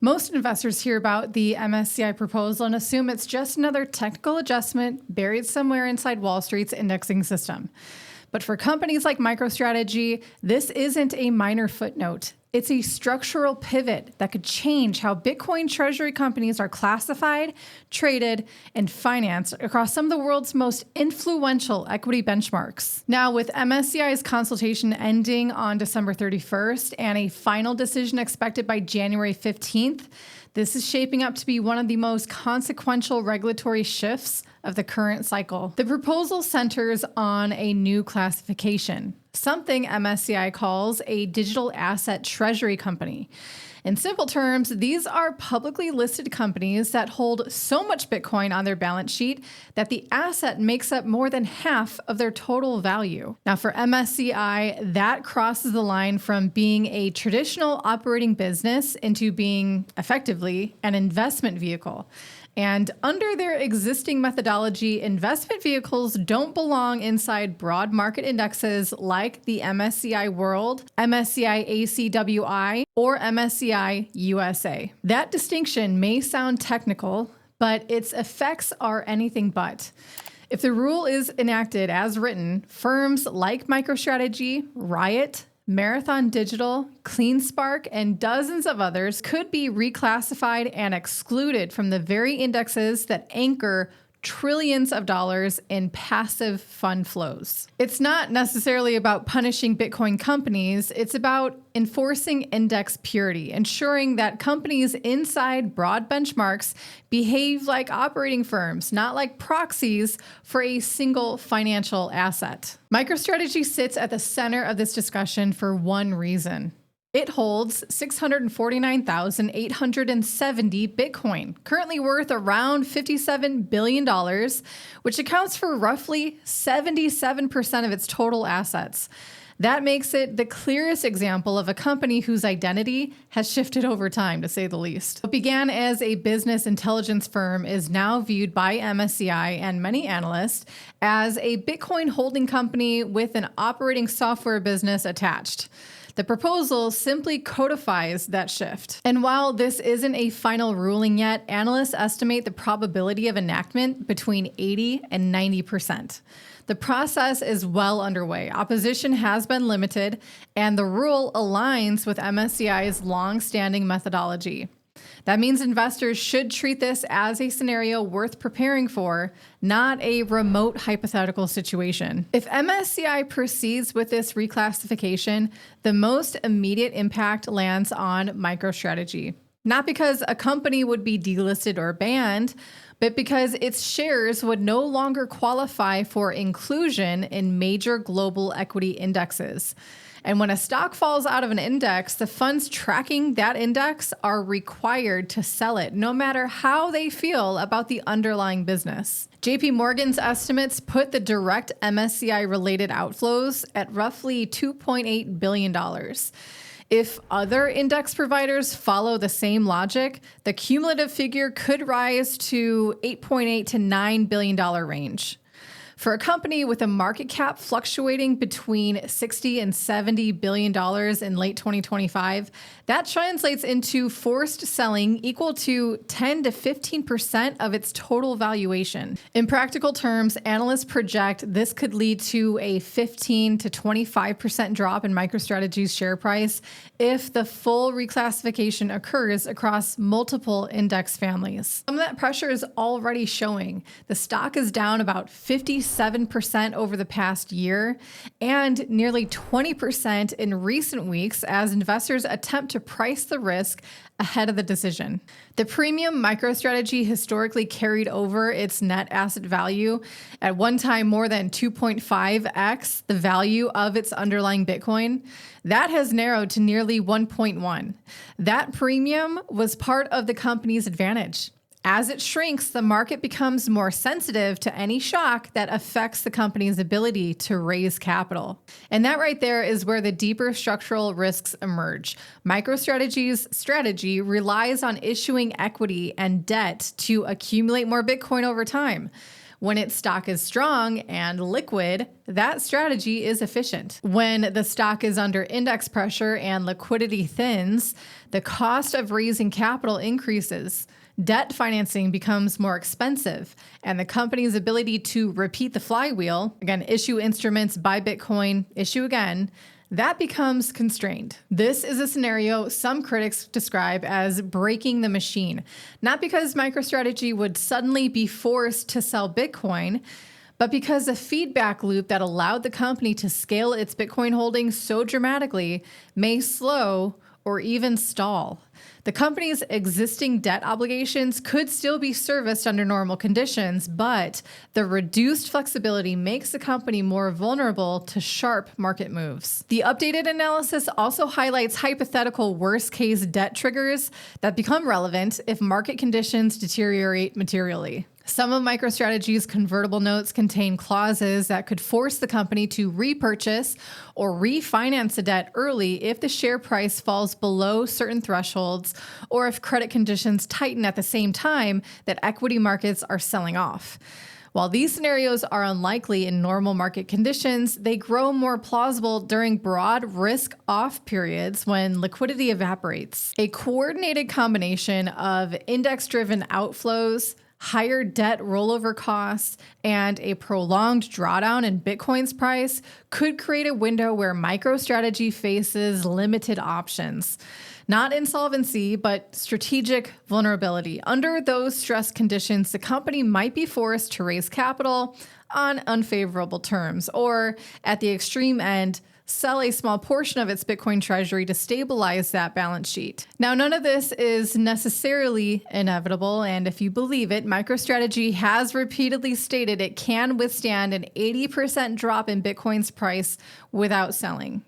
Most investors hear about the MSCI proposal and assume it's just another technical adjustment buried somewhere inside Wall Street's indexing system. But for companies like MicroStrategy, this isn't a minor footnote. It's a structural pivot that could change how Bitcoin treasury companies are classified, traded, and financed across some of the world's most influential equity benchmarks. Now, with MSCI's consultation ending on December 31st and a final decision expected by January 15th, this is shaping up to be one of the most consequential regulatory shifts of the current cycle. The proposal centers on a new classification, something MSCI calls a digital asset treasury company. In simple terms, these are publicly listed companies that hold so much Bitcoin on their balance sheet that the asset makes up more than half of their total value. Now, for MSCI, that crosses the line from being a traditional operating business into being effectively an investment vehicle. And under their existing methodology, investment vehicles don't belong inside broad market indexes like the MSCI World, MSCI ACWI, or MSCI USA. That distinction may sound technical, but its effects are anything but. If the rule is enacted as written, firms like MicroStrategy, Riot, Marathon Digital, CleanSpark, and dozens of others could be reclassified and excluded from the very indexes that anchor trillions of dollars in passive fund flows. It's not necessarily about punishing Bitcoin companies, it's about enforcing index purity, ensuring that companies inside broad benchmarks behave like operating firms, not like proxies for a single financial asset. MicroStrategy sits at the center of this discussion for one reason. It holds 649,870 Bitcoin, currently worth around $57 billion, which accounts for roughly 77% of its total assets. That makes it the clearest example of a company whose identity has shifted over time, to say the least. What began as a business intelligence firm is now viewed by MSCI and many analysts as a Bitcoin holding company with an operating software business attached. The proposal simply codifies that shift. And while this isn't a final ruling yet, analysts estimate the probability of enactment between 80 and 90%. The process is well underway. Opposition has been limited, and the rule aligns with MSCI's long-standing methodology. That means investors should treat this as a scenario worth preparing for, not a remote hypothetical situation. If MSCI proceeds with this reclassification, the most immediate impact lands on MicroStrategy. Not because a company would be delisted or banned, but because its shares would no longer qualify for inclusion in major global equity indexes. And when a stock falls out of an index, the funds tracking that index are required to sell it, no matter how they feel about the underlying business. JP Morgan's estimates put the direct MSCI-related outflows at roughly $2.8 billion. If other index providers follow the same logic, the cumulative figure could rise to $8.8 to $9 billion range. For a company with a market cap fluctuating between $60 and $70 billion in late 2025, that translates into forced selling equal to 10 to 15% of its total valuation. In practical terms, analysts project this could lead to a 15 to 25% drop in MicroStrategy's share price if the full reclassification occurs across multiple index families. Some of that pressure is already showing. The stock is down about 57% over the past year and nearly 20% in recent weeks as investors attempt to price the risk ahead of the decision. The premium MicroStrategy historically carried over its net asset value, at one time more than 2.5x the value of its underlying Bitcoin. That has narrowed to nearly 1.1. That premium was part of the company's advantage. As it shrinks, the market becomes more sensitive to any shock that affects the company's ability to raise capital. And that right there is where the deeper structural risks emerge. MicroStrategy's strategy relies on issuing equity and debt to accumulate more Bitcoin over time. When its stock is strong and liquid, that strategy is efficient. When the stock is under index pressure and liquidity thins, the cost of raising capital increases. Debt financing becomes more expensive, and the company's ability to repeat the flywheel, again, issue instruments, buy Bitcoin, issue again, that becomes constrained. This is a scenario some critics describe as breaking the machine, not because MicroStrategy would suddenly be forced to sell Bitcoin, but because a feedback loop that allowed the company to scale its Bitcoin holdings so dramatically may slow or even stall. The company's existing debt obligations could still be serviced under normal conditions, but the reduced flexibility makes the company more vulnerable to sharp market moves. The updated analysis also highlights hypothetical worst-case debt triggers that become relevant if market conditions deteriorate materially. Some of MicroStrategy's convertible notes contain clauses that could force the company to repurchase or refinance the debt early if the share price falls below certain thresholds or if credit conditions tighten at the same time that equity markets are selling off. While these scenarios are unlikely in normal market conditions, they grow more plausible during broad risk-off periods when liquidity evaporates. A coordinated combination of index-driven outflows, higher debt rollover costs, and a prolonged drawdown in Bitcoin's price could create a window where MicroStrategy faces limited options. Not insolvency, but strategic vulnerability. Under those stress conditions, the company might be forced to raise capital on unfavorable terms, or at the extreme end, sell a small portion of its Bitcoin treasury to stabilize that balance sheet. Now, none of this is necessarily inevitable, and if you believe it, MicroStrategy has repeatedly stated it can withstand an 80% drop in Bitcoin's price without selling.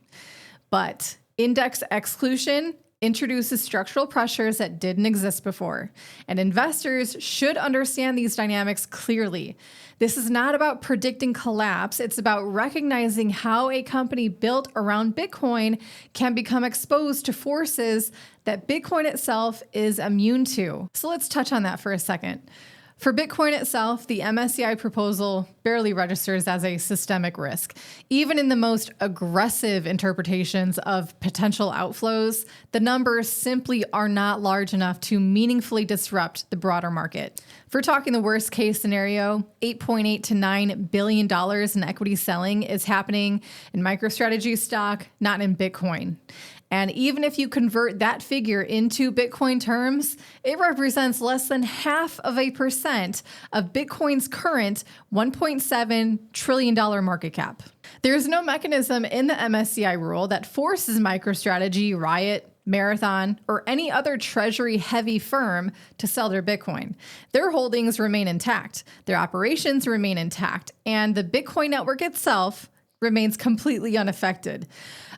But index exclusion introduces structural pressures that didn't exist before, and investors should understand these dynamics clearly. This is not about predicting collapse. It's about recognizing how a company built around Bitcoin can become exposed to forces that Bitcoin itself is immune to. So let's touch on that for a second. For Bitcoin itself, the MSCI proposal barely registers as a systemic risk. Even in the most aggressive interpretations of potential outflows, the numbers simply are not large enough to meaningfully disrupt the broader market. If we're talking the worst case scenario, $8.8 to $9 billion in equity selling is happening in MicroStrategy stock, not in Bitcoin. And even if you convert that figure into Bitcoin terms, it represents less than 0.5% of Bitcoin's current $1.7 trillion market cap. There's no mechanism in the MSCI rule that forces MicroStrategy, Riot, Marathon, or any other treasury-heavy firm to sell their Bitcoin. Their holdings remain intact, their operations remain intact, and the Bitcoin network itself remains completely unaffected.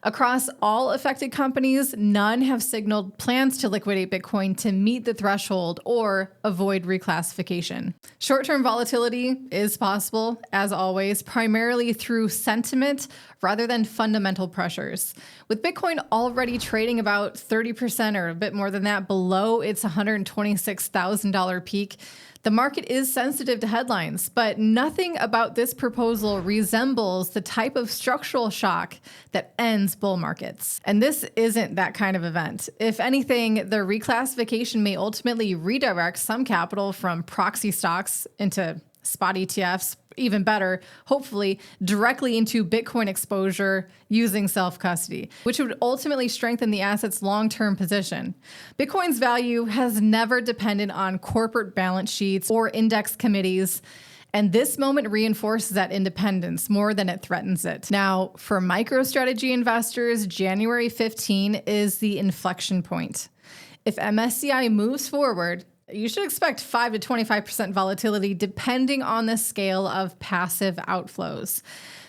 Across all affected companies, none have signaled plans to liquidate Bitcoin to meet the threshold or avoid reclassification. Short-term volatility is possible, as always, primarily through sentiment rather than fundamental pressures. With Bitcoin already trading about 30% or a bit more than that below its $126,000 peak, the market is sensitive to headlines, but nothing about this proposal resembles the type of structural shock that ends bull markets. And this isn't that kind of event. If anything, the reclassification may ultimately redirect some capital from proxy stocks into spot ETFs, even better, hopefully, directly into Bitcoin exposure using self-custody, which would ultimately strengthen the asset's long-term position. Bitcoin's value has never depended on corporate balance sheets or index committees, and this moment reinforces that independence more than it threatens it. Now, for MicroStrategy investors, January 15 is the inflection point. If MSCI moves forward, you should expect 5 to 25% volatility depending on the scale of passive outflows.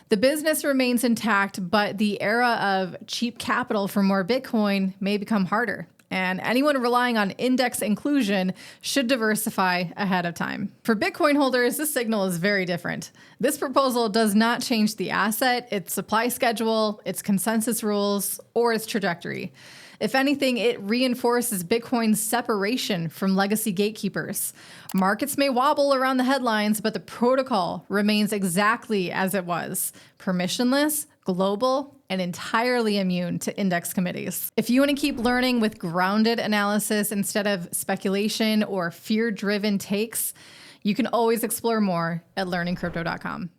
The business remains intact, but the era of cheap capital for more Bitcoin may become harder. And anyone relying on index inclusion should diversify ahead of time. For Bitcoin holders, this signal is very different. This proposal does not change the asset, its supply schedule, its consensus rules, or its trajectory. If anything, it reinforces Bitcoin's separation from legacy gatekeepers. Markets may wobble around the headlines, but the protocol remains exactly as it was: permissionless, global, and entirely immune to index committees. If you want to keep learning with grounded analysis instead of speculation or fear-driven takes, you can always explore more at learningcrypto.com.